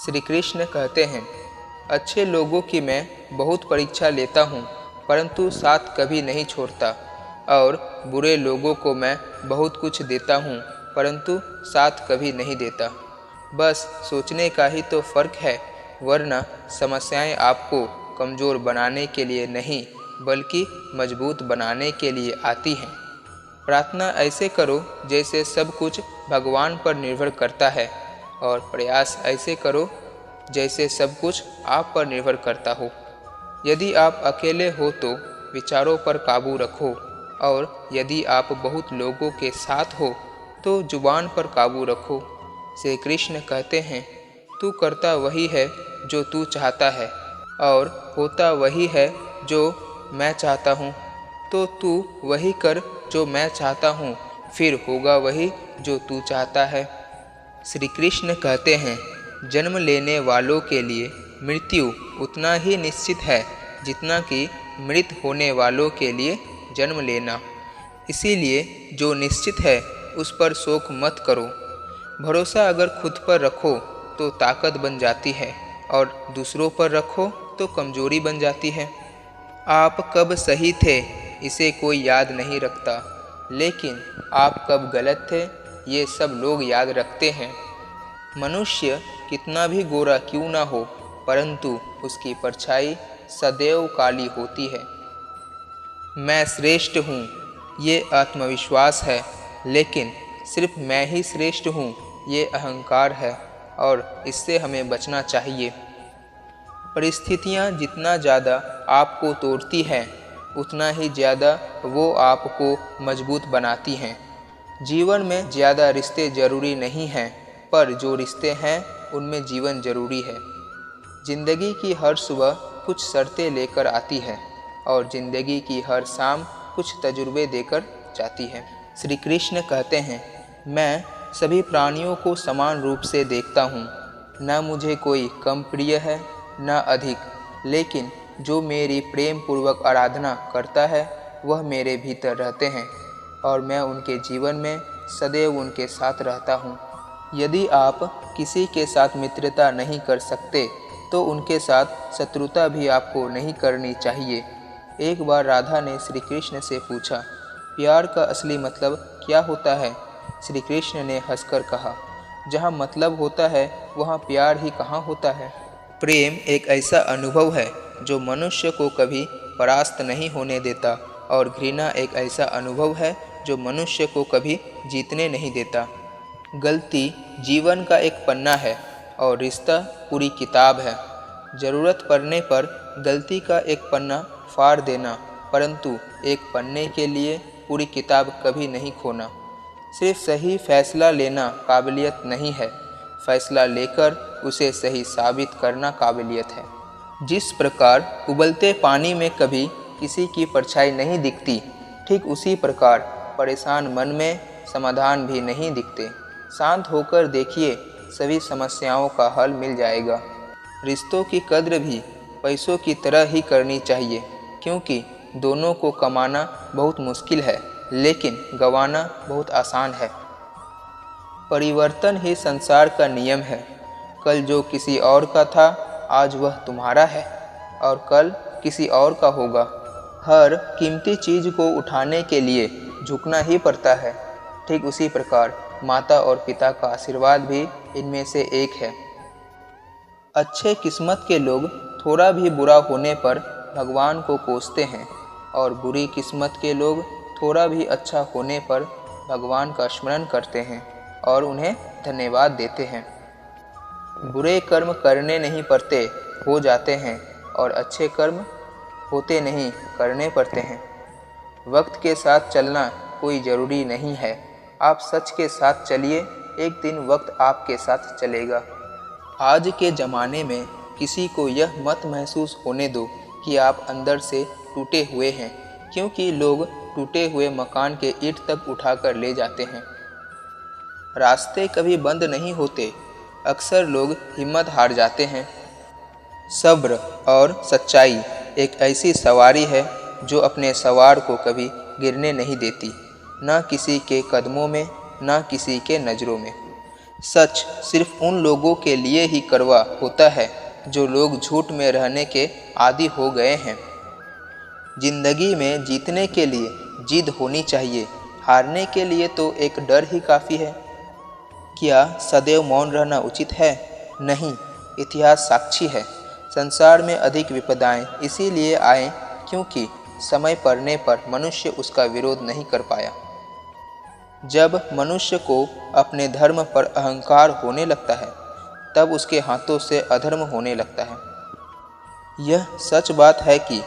श्री कृष्ण कहते हैं, अच्छे लोगों की मैं बहुत परीक्षा लेता हूँ, परंतु साथ कभी नहीं छोड़ता, और बुरे लोगों को मैं बहुत कुछ देता हूँ, परंतु साथ कभी नहीं देता। बस सोचने का ही तो फ़र्क है, वरना समस्याएं आपको कमज़ोर बनाने के लिए नहीं, बल्कि मजबूत बनाने के लिए आती हैं। प्रार्थना ऐसे करो जैसे सब कुछ भगवान पर निर्भर करता है, और प्रयास ऐसे करो जैसे सब कुछ आप पर निर्भर करता हो। यदि आप अकेले हो तो विचारों पर काबू रखो, और यदि आप बहुत लोगों के साथ हो तो जुबान पर काबू रखो। श्री कृष्ण कहते हैं, तू करता वही है जो तू चाहता है, और होता वही है जो मैं चाहता हूँ। तो तू वही कर जो मैं चाहता हूँ, फिर होगा वही जो तू चाहता है। श्री कृष्ण कहते हैं, जन्म लेने वालों के लिए मृत्यु उतना ही निश्चित है जितना कि मृत होने वालों के लिए जन्म लेना। इसीलिए जो निश्चित है उस पर शोक मत करो। भरोसा अगर खुद पर रखो तो ताकत बन जाती है, और दूसरों पर रखो तो कमजोरी बन जाती है। आप कब सही थे इसे कोई याद नहीं रखता, लेकिन आप कब गलत थे ये सब लोग याद रखते हैं। मनुष्य कितना भी गोरा क्यों ना हो, परंतु उसकी परछाई सदैव काली होती है। मैं श्रेष्ठ हूँ ये आत्मविश्वास है, लेकिन सिर्फ मैं ही श्रेष्ठ हूँ ये अहंकार है, और इससे हमें बचना चाहिए। परिस्थितियाँ जितना ज़्यादा आपको तोड़ती हैं, उतना ही ज़्यादा वो आपको मजबूत बनाती हैं। जीवन में ज़्यादा रिश्ते ज़रूरी नहीं हैं, पर जो रिश्ते हैं उनमें जीवन ज़रूरी है। ज़िंदगी की हर सुबह कुछ शर्तें लेकर आती है, और ज़िंदगी की हर शाम कुछ तजुर्बे देकर जाती है। श्री कृष्ण कहते हैं, मैं सभी प्राणियों को समान रूप से देखता हूँ। न मुझे कोई कम प्रिय है न अधिक, लेकिन जो मेरी प्रेम पूर्वक आराधना करता है वह मेरे भीतर रहते हैं, और मैं उनके जीवन में सदैव उनके साथ रहता हूँ। यदि आप किसी के साथ मित्रता नहीं कर सकते तो उनके साथ शत्रुता भी आपको नहीं करनी चाहिए। एक बार राधा ने श्री कृष्ण से पूछा, प्यार का असली मतलब क्या होता है? श्री कृष्ण ने हंसकर कहा, जहाँ मतलब होता है वहाँ प्यार ही कहाँ होता है। प्रेम एक ऐसा अनुभव है जो मनुष्य को कभी परास्त नहीं होने देता, और घृणा एक ऐसा अनुभव है जो मनुष्य को कभी जीतने नहीं देता। गलती जीवन का एक पन्ना है, और रिश्ता पूरी किताब है। ज़रूरत पड़ने पर गलती का एक पन्ना फाड़ देना, परंतु एक पन्ने के लिए पूरी किताब कभी नहीं खोना। सिर्फ सही फैसला लेना काबिलियत नहीं है, फैसला लेकर उसे सही साबित करना काबिलियत है। जिस प्रकार उबलते पानी में कभी किसी की परछाई नहीं दिखती, ठीक उसी प्रकार परेशान मन में समाधान भी नहीं दिखते। शांत होकर देखिए, सभी समस्याओं का हल मिल जाएगा। रिश्तों की कद्र भी पैसों की तरह ही करनी चाहिए, क्योंकि दोनों को कमाना बहुत मुश्किल है, लेकिन गंवाना बहुत आसान है। परिवर्तन ही संसार का नियम है। कल जो किसी और का था, आज वह तुम्हारा है, और कल किसी और का होगा। हर कीमती चीज़ को उठाने के लिए झुकना ही पड़ता है। ठीक उसी प्रकार माता और पिता का आशीर्वाद भी इनमें से एक है। अच्छे किस्मत के लोग थोड़ा भी बुरा होने पर भगवान को कोसते हैं, और बुरी किस्मत के लोग थोड़ा भी अच्छा होने पर भगवान का स्मरण करते हैं और उन्हें धन्यवाद देते हैं। बुरे कर्म करने नहीं पड़ते, हो जाते हैं, और अच्छे कर्म होते नहीं, करने पड़ते हैं। वक्त के साथ चलना कोई ज़रूरी नहीं है। आप सच के साथ चलिए, एक दिन वक्त आपके साथ चलेगा। आज के ज़माने में किसी को यह मत महसूस होने दो कि आप अंदर से टूटे हुए हैं, क्योंकि लोग टूटे हुए मकान के ईंट तक उठाकर ले जाते हैं। रास्ते कभी बंद नहीं होते, अक्सर लोग हिम्मत हार जाते हैं। सब्र और सच्चाई एक ऐसी सवारी है जो अपने सवार को कभी गिरने नहीं देती, न किसी के कदमों में, न किसी के नज़रों में। सच सिर्फ उन लोगों के लिए ही कड़वा होता है जो लोग झूठ में रहने के आदी हो गए हैं। जिंदगी में जीतने के लिए जिद होनी चाहिए, हारने के लिए तो एक डर ही काफ़ी है। क्या सदैव मौन रहना उचित है? नहीं, इतिहास साक्षी है। संसार में अधिक विपदाएं इसीलिए आए क्योंकि समय पड़ने पर मनुष्य उसका विरोध नहीं कर पाया। जब मनुष्य को अपने धर्म पर अहंकार होने लगता है, तब उसके हाथों से अधर्म होने लगता है। यह सच बात है कि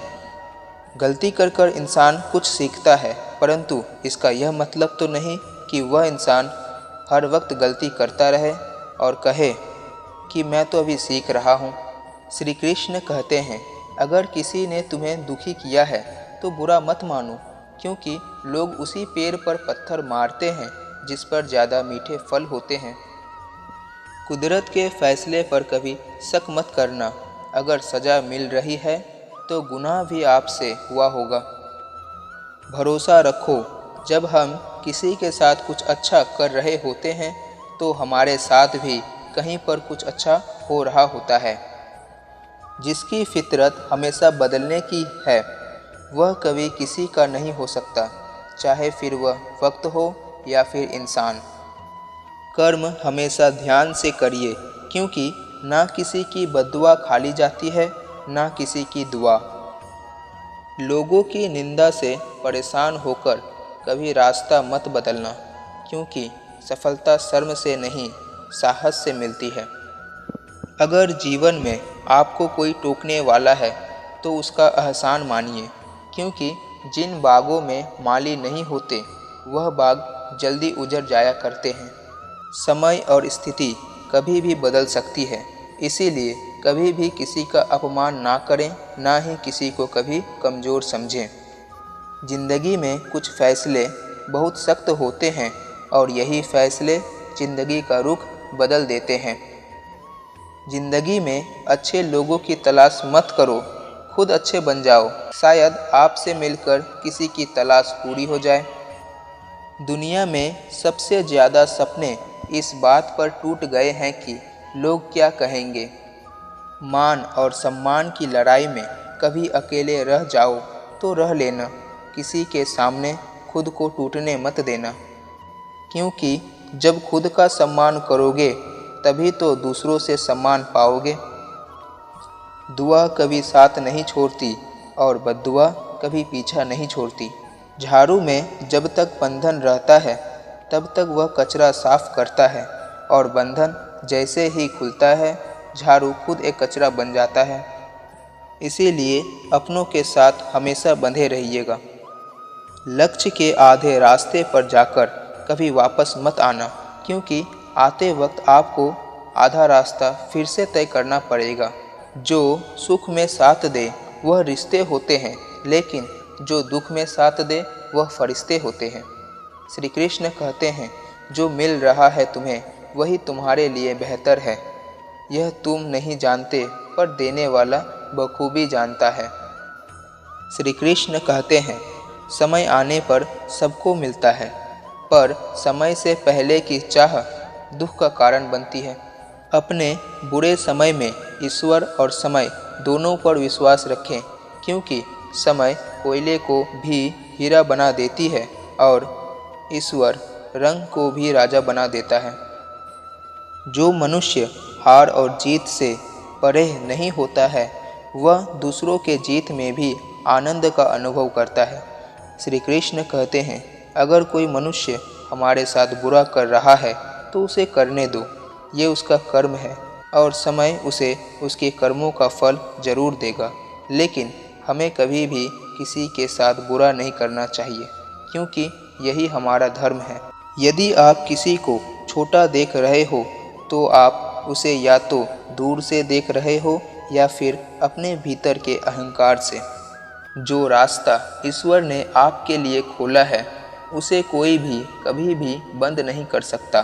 गलती कर कर इंसान कुछ सीखता है, परंतु इसका यह मतलब तो नहीं कि वह इंसान हर वक्त गलती करता रहे और कहे कि मैं तो अभी सीख रहा हूँ। श्री कृष्ण कहते हैं, अगर किसी ने तुम्हें दुखी किया है तो बुरा मत मानो, क्योंकि लोग उसी पेड़ पर पत्थर मारते हैं जिस पर ज़्यादा मीठे फल होते हैं। कुदरत के फैसले पर कभी शक मत करना। अगर सज़ा मिल रही है तो गुनाह भी आपसे हुआ होगा। भरोसा रखो, जब हम किसी के साथ कुछ अच्छा कर रहे होते हैं तो हमारे साथ भी कहीं पर कुछ अच्छा हो रहा होता है। जिसकी फितरत हमेशा बदलने की है, वह कभी किसी का नहीं हो सकता, चाहे फिर वह वक्त हो या फिर इंसान। कर्म हमेशा ध्यान से करिए, क्योंकि ना किसी की बद्दुआ खाली जाती है, ना किसी की दुआ। लोगों की निंदा से परेशान होकर कभी रास्ता मत बदलना, क्योंकि सफलता शर्म से नहीं, साहस से मिलती है। अगर जीवन में आपको कोई टोकने वाला है तो उसका एहसान मानिए, क्योंकि जिन बागों में माली नहीं होते वह बाग जल्दी उजड़ जाया करते हैं। समय और स्थिति कभी भी बदल सकती है, इसीलिए कभी भी किसी का अपमान ना करें, ना ही किसी को कभी कमज़ोर समझें। ज़िंदगी में कुछ फैसले बहुत सख्त होते हैं और यही फैसले ज़िंदगी का रुख बदल देते हैं। ज़िंदगी में अच्छे लोगों की तलाश मत करो, खुद अच्छे बन जाओ। शायद आपसे मिलकर किसी की तलाश पूरी हो जाए। दुनिया में सबसे ज़्यादा सपने इस बात पर टूट गए हैं कि लोग क्या कहेंगे। मान और सम्मान की लड़ाई में कभी अकेले रह जाओ तो रह लेना, किसी के सामने खुद को टूटने मत देना, क्योंकि जब खुद का सम्मान करोगे तभी तो दूसरों से सम्मान पाओगे। दुआ कभी साथ नहीं छोड़ती और बद्दुआ कभी पीछा नहीं छोड़ती। झाड़ू में जब तक बंधन रहता है तब तक वह कचरा साफ करता है, और बंधन जैसे ही खुलता है झाड़ू खुद एक कचरा बन जाता है। इसीलिए अपनों के साथ हमेशा बंधे रहिएगा। लक्ष्य के आधे रास्ते पर जाकर कभी वापस मत आना, क्योंकि आते वक्त आपको आधा रास्ता फिर से तय करना पड़ेगा। जो सुख में साथ दे वह रिश्ते होते हैं, लेकिन जो दुख में साथ दे वह फरिश्ते होते हैं। श्री कृष्ण कहते हैं, जो मिल रहा है तुम्हें वही तुम्हारे लिए बेहतर है। यह तुम नहीं जानते, पर देने वाला बखूबी जानता है। श्री कृष्ण कहते हैं, समय आने पर सबको मिलता है, पर समय से पहले की चाह दुख का कारण बनती है। अपने बुरे समय में ईश्वर और समय दोनों पर विश्वास रखें, क्योंकि समय कोयले को भी हीरा बना देती है और ईश्वर रंग को भी राजा बना देता है। जो मनुष्य हार और जीत से परे नहीं होता है, वह दूसरों के जीत में भी आनंद का अनुभव करता है। श्री कृष्ण कहते हैं, अगर कोई मनुष्य हमारे साथ बुरा कर रहा है तो उसे करने दो, ये उसका कर्म है और समय उसे उसके कर्मों का फल जरूर देगा। लेकिन हमें कभी भी किसी के साथ बुरा नहीं करना चाहिए, क्योंकि यही हमारा धर्म है। यदि आप किसी को छोटा देख रहे हो तो आप उसे या तो दूर से देख रहे हो या फिर अपने भीतर के अहंकार से। जो रास्ता ईश्वर ने आपके लिए खोला है उसे कोई भी कभी भी बंद नहीं कर सकता।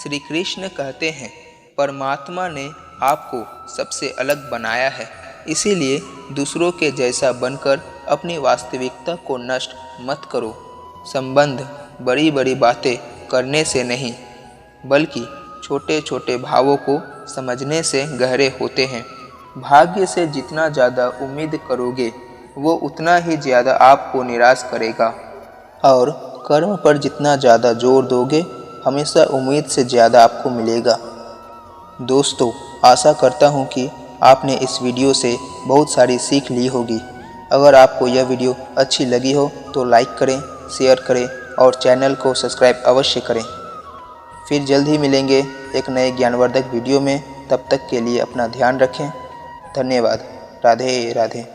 श्री कृष्ण कहते हैं, परमात्मा ने आपको सबसे अलग बनाया है, इसीलिए दूसरों के जैसा बनकर अपनी वास्तविकता को नष्ट मत करो। संबंध बड़ी बड़ी बातें करने से नहीं, बल्कि छोटे छोटे भावों को समझने से गहरे होते हैं। भाग्य से जितना ज़्यादा उम्मीद करोगे वो उतना ही ज़्यादा आपको निराश करेगा, और कर्म पर जितना ज़्यादा जोर दोगे हमेशा उम्मीद से ज़्यादा आपको मिलेगा। दोस्तों, आशा करता हूँ कि आपने इस वीडियो से बहुत सारी सीख ली होगी। अगर आपको यह वीडियो अच्छी लगी हो तो लाइक करें, शेयर करें और चैनल को सब्सक्राइब अवश्य करें। फिर जल्द ही मिलेंगे एक नए ज्ञानवर्धक वीडियो में। तब तक के लिए अपना ध्यान रखें। धन्यवाद। राधे राधे।